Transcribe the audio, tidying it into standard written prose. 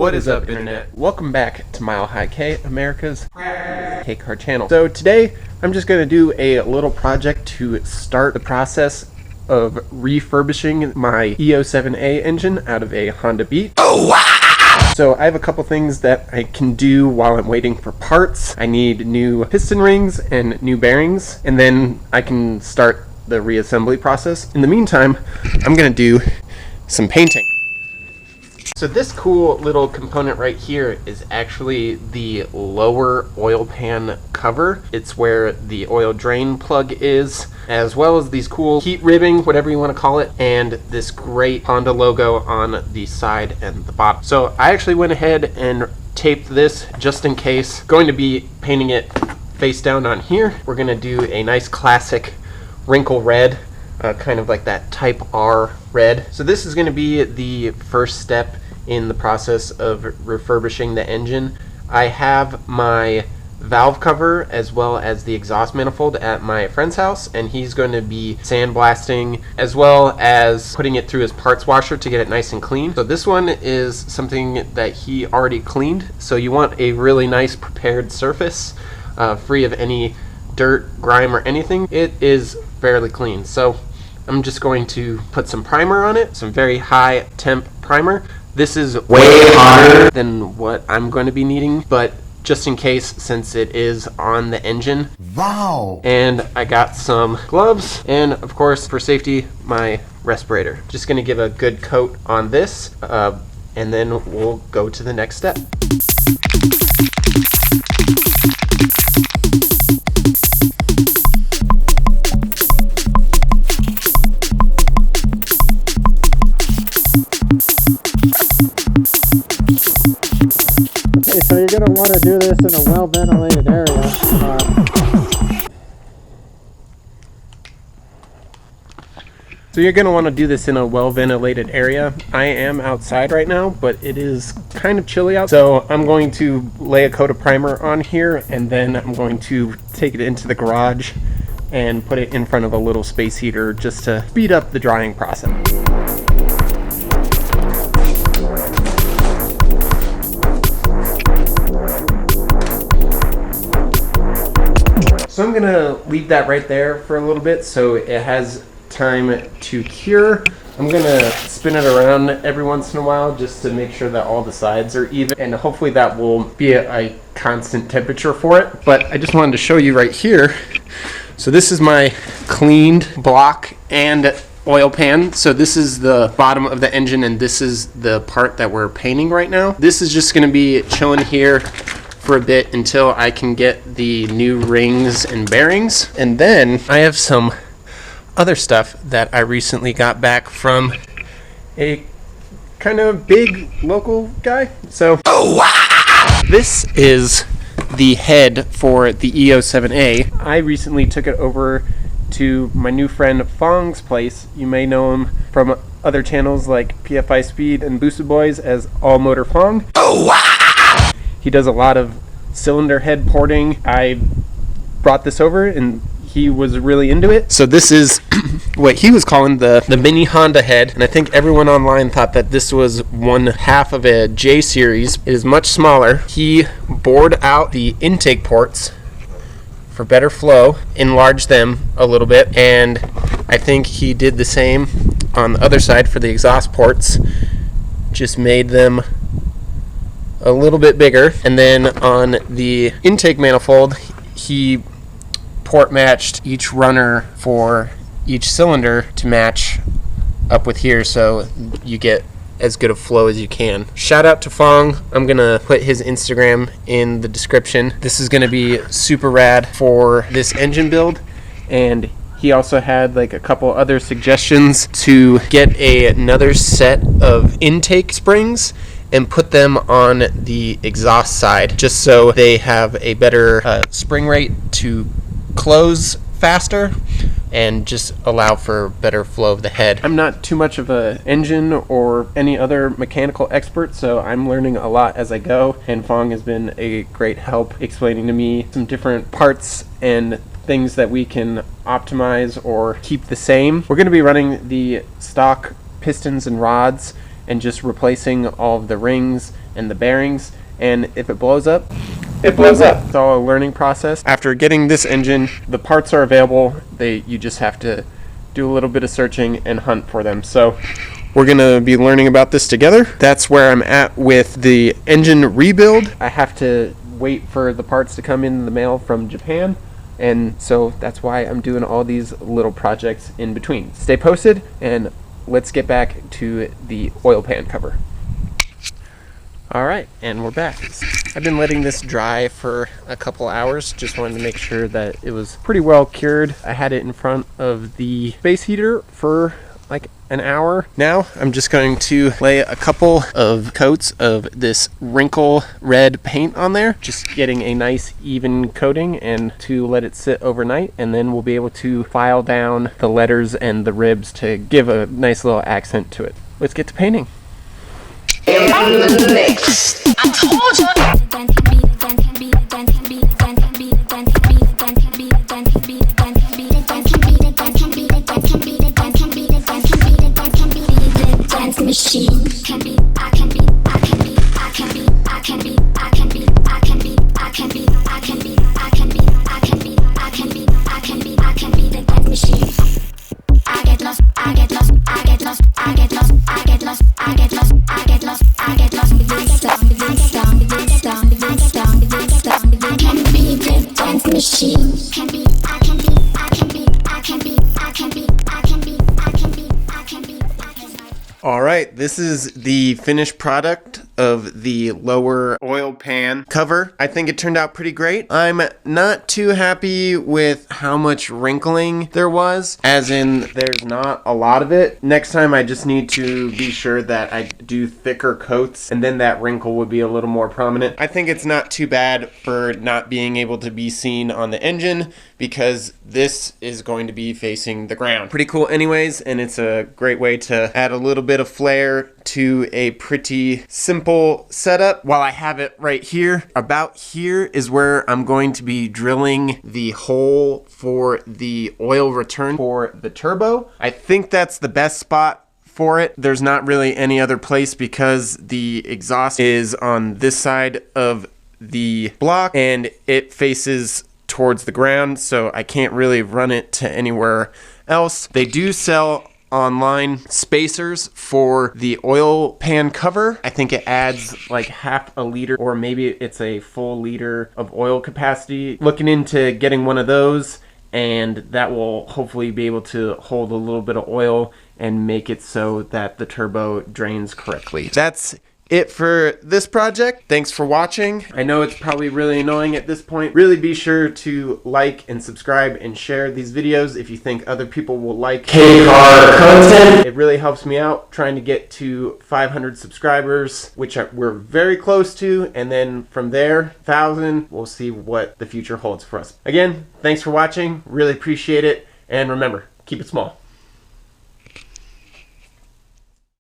What is up, Internet? Welcome back to Milehighkei, America's K-car channel. So today, I'm just going to do a little project to start the process of refurbishing my E07A engine out of a Honda Beat. Oh, wow! So I have a couple things that I can do while I'm waiting for parts. I need new piston rings and new bearings, and then I can start the reassembly process. In the meantime, I'm going to do some painting. So this cool little component right here is actually the lower oil pan cover. It's where the oil drain plug is, as well as these cool heat ribbing, whatever you want to call it, and this great Honda logo on the side and the bottom. So I actually went ahead and taped this just in case. Going to be painting it face down on here. We're going to do a nice classic wrinkle red, kind of like that Type R red. So this is going to be the first step in the process of refurbishing the engine. I have my valve cover as well as the exhaust manifold at my friend's house, and he's going to be sandblasting as well as putting it through his parts washer to get it nice and clean. So this one is something that he already cleaned, so you want a really nice prepared surface, free of any dirt, grime, or anything. It is fairly clean. So I'm just going to put some primer on it, some very high temp primer. This is way hotter than what I'm going to be needing, but just in case, since it is on the engine. Wow! And I got some gloves, and of course, for safety, my respirator. Just going to give a good coat on this, and then we'll go to the next step. Okay, so you're going to want to do this in a well-ventilated area. So you're going to want to do this in a well-ventilated area. I am outside right now, but it is kind of chilly out. So I'm going to lay a coat of primer on here, and then I'm going to take it into the garage and put it in front of a little space heater just to speed up the drying process. So I'm gonna leave that right there for a little bit so it has time to cure. I'm gonna spin it around every once in a while just to make sure that all the sides are even, and hopefully that will be a constant temperature for it. But I just wanted to show you right here. So this is my cleaned block and oil pan. So this is the bottom of the engine, and this is the part that we're painting right now. This is just gonna be chilling here for a bit until I can get the new rings and bearings. And then I have some other stuff that I recently got back from a kind of big local guy. So this is the head for the E07A. I recently took it over to my new friend Fong's place. You may know him from other channels like PFI Speed and Boosted Boys as All Motor Phong. He does a lot of cylinder head porting. I brought this over and he was really into it. So this is what he was calling the mini Honda head, and I think everyone online thought that this was one half of a J series. It is much smaller. He bored out the intake ports for better flow, enlarged them a little bit, and I think he did the same on the other side for the exhaust ports. Just made them a little bit bigger, and then on the intake manifold he port matched each runner for each cylinder to match up with here, so you get as good a flow as you can. Shout out to Fong. I'm gonna put his Instagram in the description. This is gonna be super rad for this engine build, and he also had like a couple other suggestions to get another set of intake springs and put them on the exhaust side just so they have a better spring rate to close faster and just allow for better flow of the head. I'm not too much of an engine or any other mechanical expert, so I'm learning a lot as I go, and Fong has been a great help explaining to me some different parts and things that we can optimize or keep the same. We're going to be running the stock pistons and rods and just replacing all of the rings and the bearings, and if it blows up, it blows up. It's all a learning process. After getting this engine, the parts are available. You just have to do a little bit of searching and hunt for them. So we're gonna be learning about this together. That's where I'm at with the engine rebuild. I have to wait for the parts to come in the mail from Japan, and so that's why I'm doing all these little projects in between. Stay posted, and let's get back to the oil pan cover. Alright, and we're back. I've been letting this dry for a couple hours. Just wanted to make sure that it was pretty well cured. I had it in front of the space heater for like an hour. Now I'm just going to lay a couple of coats of this wrinkle red paint on there, just getting a nice even coating, and to let it sit overnight, and then we'll be able to file down the letters and the ribs to give a nice little accent to it. Let's get to painting. I told you. Machine can be, I can be, I can be, I can be, I can be, I can be, I can be, I can be, I can be, I can be, I can be, I can be, I can be, I can be the dance machine. I get lost, I get lost, I get lost, I get lost, I get lost, I get lost, I get lost, I get lost. I can be the dance machine. Can be, I can be, I can be, I can be, I can be, I can be, I can be, I can be, I can be. All right, this is the finished product of the lower oil pan cover. I think it turned out pretty great. I'm not too happy with how much wrinkling there was, as in there's not a lot of it. Next time I just need to be sure that I do thicker coats, and then that wrinkle would be a little more prominent. I think it's not too bad for not being able to be seen on the engine, because this is going to be facing the ground. Pretty cool anyways, and it's a great way to add a little bit of flair to a pretty simple setup. While I have it right here, about here is where I'm going to be drilling the hole for the oil return for the turbo. I think that's the best spot for it. There's not really any other place, because the exhaust is on this side of the block and it faces towards the ground, so I can't really run it to anywhere else. They do sell online spacers for the oil pan cover. I think it adds like half a liter, or maybe it's a full liter of oil capacity. Looking into getting one of those, and that will hopefully be able to hold a little bit of oil and make it so that the turbo drains correctly. That's it for this project. Thanks for watching. I know it's probably really annoying at this point. Really be sure to like and subscribe and share these videos if you think other people will like K-car content. It really helps me out trying to get to 500 subscribers, which we're very close to, and then from there, 1,000, we'll see what the future holds for us. Again, thanks for watching. Really appreciate it, and remember, keep it small.